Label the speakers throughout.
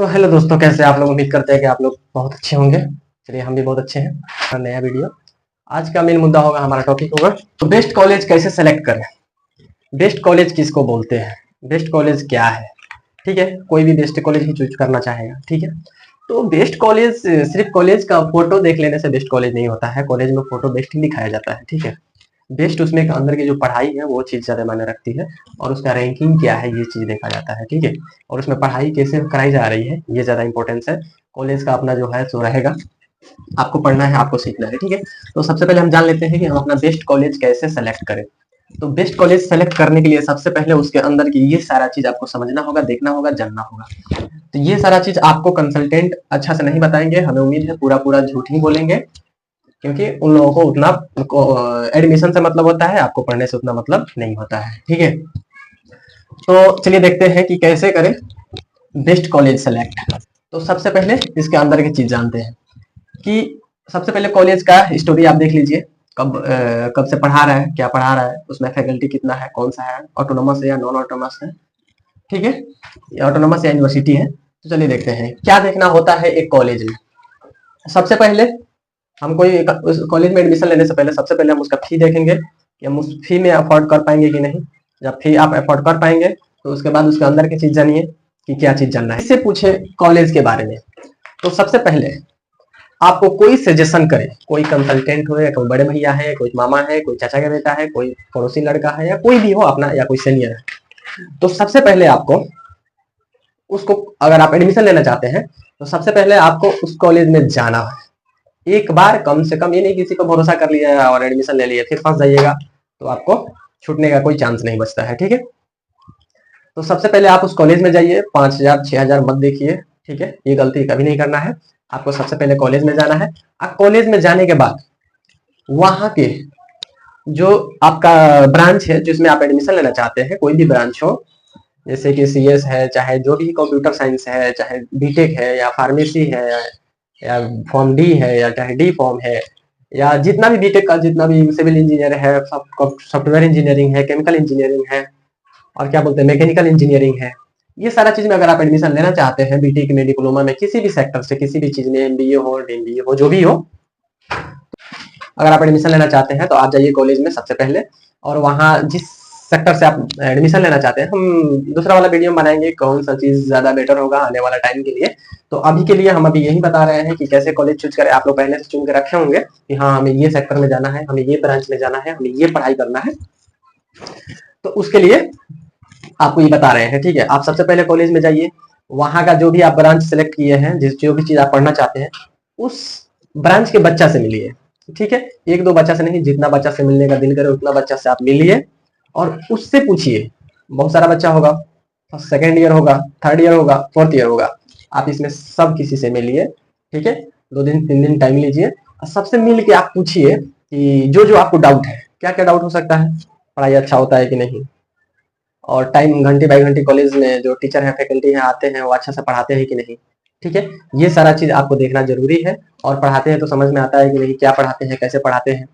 Speaker 1: तो हेलो दोस्तों, कैसे आप लोग? उम्मीद करते हैं कि आप लोग बहुत अच्छे होंगे। चलिए, हम भी बहुत अच्छे हैं। नया वीडियो। आज का मेन मुद्दा होगा, हमारा टॉपिक होगा तो बेस्ट कॉलेज कैसे सेलेक्ट करें। बेस्ट कॉलेज किसको बोलते हैं, बेस्ट कॉलेज क्या है। ठीक है, कोई भी बेस्ट कॉलेज ही चूज करना चाहेगा। ठीक है, तो बेस्ट कॉलेज सिर्फ कॉलेज का फोटो देख लेने से बेस्ट कॉलेज नहीं होता है। कॉलेज में फोटो बेस्ट ही दिखाया जाता है। ठीक है, बेस्ट उसमें अंदर की जो पढ़ाई है वो चीज़ ज़्यादा मायने रखती है, और उसका रैंकिंग क्या है ये चीज़ देखा जाता है। ठीक है, और उसमें पढ़ाई कैसे कराई जा रही है ये ज़्यादा इंपॉर्टेंस है। कॉलेज का अपना जो है सो रहेगा, आपको पढ़ना है, आपको सीखना है। ठीक है, तो सबसे पहले हम जान लेते हैं कि हम अपना बेस्ट कॉलेज कैसे सेलेक्ट करें। तो बेस्ट कॉलेज सेलेक्ट करने के लिए सबसे पहले उसके अंदर की ये सारा चीज आपको समझना होगा, देखना होगा, जानना होगा। तो ये सारा चीज आपको कंसल्टेंट अच्छा से नहीं बताएंगे, हमें उम्मीद है पूरा पूरा झूठ ही बोलेंगे, क्योंकि उन लोगों को उतना एडमिशन से मतलब होता है, आपको पढ़ने से उतना मतलब नहीं होता है। ठीक है, तो चलिए देखते हैं कि कैसे करें बेस्ट कॉलेज सेलेक्ट। तो सबसे पहले इसके अंदर की चीज जानते हैं कि सबसे पहले कॉलेज का स्टोरी आप देख लीजिए। कब से पढ़ा रहा है, क्या पढ़ा रहा है, उसमें फैकल्टी कितना है, कौन सा है, ऑटोनोमस है या नॉन ऑटोनोमस है। ठीक है, या ऑटोनोमस या यूनिवर्सिटी है। तो चलिए देखते हैं क्या देखना होता है एक कॉलेज में। सबसे पहले हम कोई कॉलेज में एडमिशन लेने से पहले सबसे पहले हम उसका फी देखेंगे कि हम उस फी में अफोर्ड कर पाएंगे कि नहीं। जब फी आप अफोर्ड कर पाएंगे तो उसके बाद उसके अंदर की चीज जानिए कि क्या चीज जानना है। इससे पूछे कॉलेज के बारे में। तो सबसे पहले आपको कोई सजेशन करे, कोई कंसल्टेंट हो, या कोई बड़े भैया है, कोई मामा है, कोई चाचा का बेटा है, कोई पड़ोसी लड़का है, या कोई भी हो अपना, या कोई सीनियर है, तो सबसे पहले आपको उसको, अगर आप एडमिशन लेना चाहते हैं तो सबसे पहले आपको उस कॉलेज में जाना है एक बार, कम से कम। ये नहीं किसी पर भरोसा कर लिया और एडमिशन ले लिया फिर फंस जाइएगा, तो आपको छूटने का कोई चांस नहीं बचता है। ठीक है, तो सबसे पहले आप उस कॉलेज में जाइए, 5,000 6,000 मत देखिए। ठीक है, ये गलती कभी नहीं करना है। आपको सबसे पहले कॉलेज में जाना है। अब कॉलेज में जाने के बाद वहां के जो आपका ब्रांच है जिसमें आप एडमिशन लेना चाहते हैं, कोई भी ब्रांच हो, जैसे कि सीएस है, चाहे जो भी कंप्यूटर साइंस है, चाहे बीटेक है, या फार्मेसी है, या फॉर्म डी है, या चाहे डी फॉर्म है, या जितना भी बीटेक का, जितना भी सिविल इंजीनियर है, सॉफ्टवेयर इंजीनियरिंग है, केमिकल इंजीनियरिंग है, और क्या बोलते हैं मैकेनिकल इंजीनियरिंग है, ये सारा चीज में अगर आप एडमिशन लेना चाहते हैं, बीटेक में, डिप्लोमा में, किसी भी सेक्टर से, किसी भी चीज में, एमबीए हो, डीएमबीए हो, जो भी हो, अगर आप एडमिशन लेना चाहते हैं तो आप जाइए कॉलेज में सबसे पहले। और वहाँ जिस सेक्टर से आप एडमिशन लेना चाहते हैं, हम दूसरा वाला वीडियो बनाएंगे कौन सा चीज ज्यादा बेटर होगा आने वाला टाइम के लिए। तो अभी के लिए हम अभी यही बता रहे हैं कि कैसे कॉलेज चूज करें। आप लोग पहले से चुन के रखे होंगे कि हाँ हमें ये सेक्टर में जाना है, हमें ये ब्रांच में जाना है, हमें ये पढ़ाई करना है, तो उसके लिए आपको ये बता रहे हैं। ठीक है, आप सबसे पहले कॉलेज में जाइए, वहां का जो भी आप ब्रांच सेलेक्ट किए हैं, जिस जो भी चीज आप पढ़ना चाहते हैं, उस ब्रांच के बच्चा से मिलिए। ठीक है, एक दो बच्चा से नहीं, जितना बच्चा से मिलने का दिल करे उतना बच्चा से आप मिलिए और उससे पूछिए। बहुत सारा बच्चा होगा, सेकेंड ईयर होगा, थर्ड ईयर होगा, फोर्थ ईयर होगा, आप इसमें सब किसी से मिलिए। ठीक है, 2 दिन 3 दिन टाइम लीजिए और सबसे मिल के आप पूछिए कि जो जो आपको डाउट है, क्या क्या डाउट हो सकता है, पढ़ाई अच्छा होता है कि नहीं, और टाइम घंटे बाई घंटे कॉलेज में जो टीचर है, फैकल्टी है, आते हैं, वो अच्छा से पढ़ाते हैं कि नहीं। ठीक है, ये सारा चीज आपको देखना जरूरी है। और पढ़ाते हैं तो समझ में आता है कि नहीं, क्या पढ़ाते हैं, कैसे पढ़ाते हैं,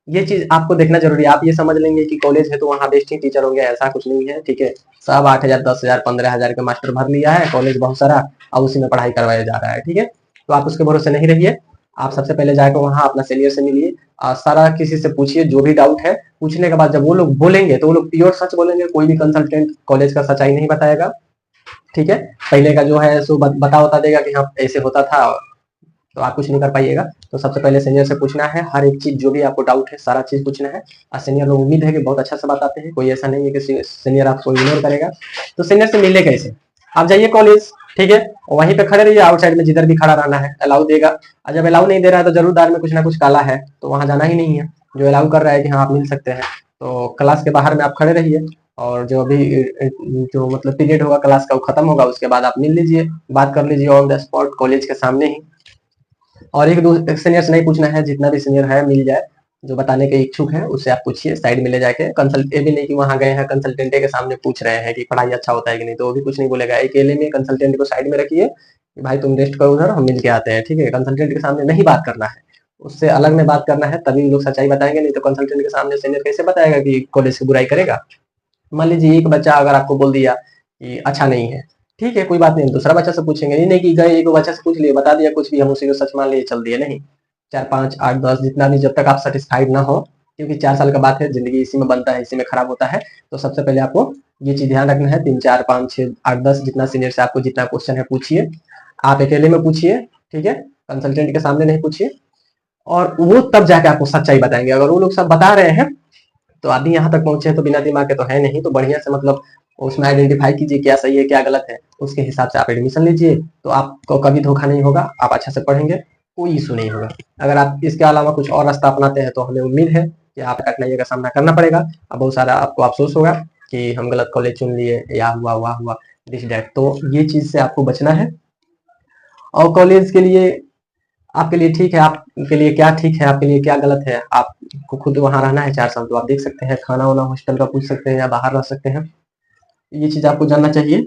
Speaker 1: ये चीज आपको देखना जरूरी है। आप ये समझ लेंगे कि कॉलेज है तो वहाँ बेस्ट ही टीचर होंगे, ऐसा कुछ नहीं है। ठीक है, सब 8,000 10,000 15,000 का मास्टर भर लिया है कॉलेज बहुत सारा, और उसी में पढ़ाई करवाया जा रहा है। ठीक है, तो आप उसके भरोसे नहीं रहिए। आप सबसे पहले जाकर वहाँ अपना सीनियर से मिलिए, सारा किसी से पूछिए जो भी डाउट है। पूछने के बाद जब वो लोग बोलेंगे तो वो लोग प्योर सच बोलेंगे, कोई भी कंसल्टेंट कॉलेज का सच्चाई नहीं बताएगा। ठीक है, पहले का जो है सो बता देगा कि हाँ ऐसे होता था, तो आप कुछ नहीं कर पाइएगा। तो सबसे पहले सीनियर से पूछना है, हर एक चीज जो भी आपको डाउट है सारा चीज पूछना है। और सीनियर लोग उम्मीद है कि बहुत अच्छा से बताते हैं, कोई ऐसा नहीं है कि सीनियर आपको इग्नोर करेगा। तो सीनियर से मिले कैसे, आप जाइए कॉलेज। ठीक है, वहीं पे खड़े रहिए, आउटसाइड में जिधर भी खड़ा रहना है, अलाउ देगा। और जब अलाउ नहीं दे रहा है तो जरूर दार में कुछ ना कुछ काला है, तो वहां जाना ही नहीं है। जो अलाउ कर रहा है कि हाँ आप मिल सकते हैं, तो क्लास के बाहर में आप खड़े रहिए, और जो अभी जो मतलब पीरियड होगा क्लास का वो खत्म होगा, उसके बाद आप मिल लीजिए, बात कर लीजिए ऑन द स्पॉट कॉलेज के सामने ही। और एक दो सीनियर से नहीं पूछना है, जितना भी सीनियर है मिल जाए, जो बताने के इच्छुक है उससे आप पूछिए, साइड में ले जाके। कंसल्ट ये भी नहीं कि वहां गए हैं कंसल्टेंट के सामने पूछ रहे हैं कि पढ़ाई अच्छा होता है कि नहीं, तो वो भी कुछ नहीं बोलेगा। अकेले में कंसल्टेंट को साइड में रखिए कि भाई तुम रेस्ट करो उधर, हम मिल के आते हैं। ठीक है, कंसल्टेंट के सामने नहीं बात करना है, उससे अलग में बात करना है, तभी लोग सच्चाई बताएंगे। नहीं तो कंसल्टेंट के सामने सीनियर कैसे बताएगा कि कॉलेज की बुराई करेगा। मान लीजिए एक बच्चा अगर आपको बोल दिया कि अच्छा नहीं है, ठीक है, कोई बात नहीं, हम दूसरा बच्चा से पूछेंगे। ये नहीं कि गए एक बच्चा से पूछ लिए, बता दिया कुछ भी, हम उसी को सच मान लिए चल दिए, नहीं। 4, 5, 8, 10 जितना भी, जब तक आप सेटिस्फाइड ना हो, क्योंकि 4 साल का बात है, जिंदगी इसी में बनता है, इसी में खराब होता है। तो सबसे पहले आपको ये चीज ध्यान रखना है, 3, 4, 5, 6, 8, 10 जितना सीनियर से आपको जितना क्वेश्चन है पूछिए। आप अकेले में पूछिए, ठीक है, कंसल्टेंट के सामने नहीं पूछिए। और वो तब जाके आपको सच्चाई बताएंगे। अगर वो लोग सब बता रहे हैं तो आदमी यहाँ तक पहुंचे तो बिना दिमाग के तो है नहीं, तो बढ़िया से मतलब उसमें आइडेंटिफाई कीजिए क्या सही है क्या गलत है, उसके हिसाब से आप एडमिशन लीजिए, तो आपको कभी धोखा नहीं होगा, आप अच्छा से पढ़ेंगे, कोई इशू नहीं होगा। अगर आप इसके अलावा कुछ और रास्ता अपनाते हैं तो हमें उम्मीद है कि आप कठिनाइयों का सामना करना पड़ेगा। अब बहुत सारा आपको अफसोस होगा कि हम गलत कॉलेज चुन लिए, या हुआ हुआ हुआ दिस डैट, तो ये चीज से आपको बचना है। और कॉलेज के लिए आपके लिए ठीक है, आपके लिए क्या ठीक है, आपके लिए क्या गलत है, आपको खुद वहां रहना है 4 साल तो आप देख सकते हैं, खाना वाना हॉस्टल का पूछ सकते हैं या बाहर रह सकते हैं, ये चीज आपको जानना चाहिए।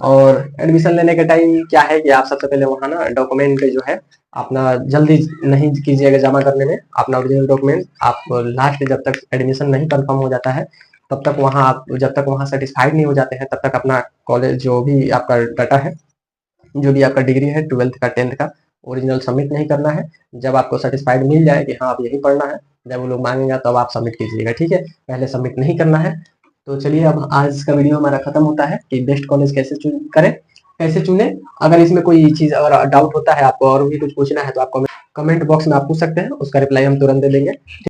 Speaker 1: और एडमिशन लेने के टाइम क्या है कि आप सबसे पहले वहां ना डॉक्यूमेंट जो है अपना जल्दी नहीं कीजिएगा जमा करने में, अपना ओरिजिनल डॉक्यूमेंट आप लास्ट जब तक एडमिशन नहीं कंफर्म हो जाता है तब तक वहां आप जब तक वहां सेटिस्फाइड नहीं हो जाते हैं तब तक अपना कॉलेज जो भी आपका डाटा है, जो भी आपका डिग्री है 12th का 10th का, ओरिजिनल सबमिट नहीं करना है। जब आपको सेटिस्फाइड मिल जाए कि हाँ आप यही पढ़ना है, जब वो लोग मांगेगा तब आप सबमिट कीजिएगा, ठीक है, पहले सबमिट नहीं करना है। तो चलिए अब आज का वीडियो हमारा खत्म होता है कि बेस्ट कॉलेज कैसे चूज करें, कैसे चुने। अगर इसमें कोई चीज अगर डाउट होता है आपको और भी कुछ पूछना है तो आप कमेंट बॉक्स में आप पूछ सकते हैं, उसका रिप्लाई हम तुरंत दे देंगे।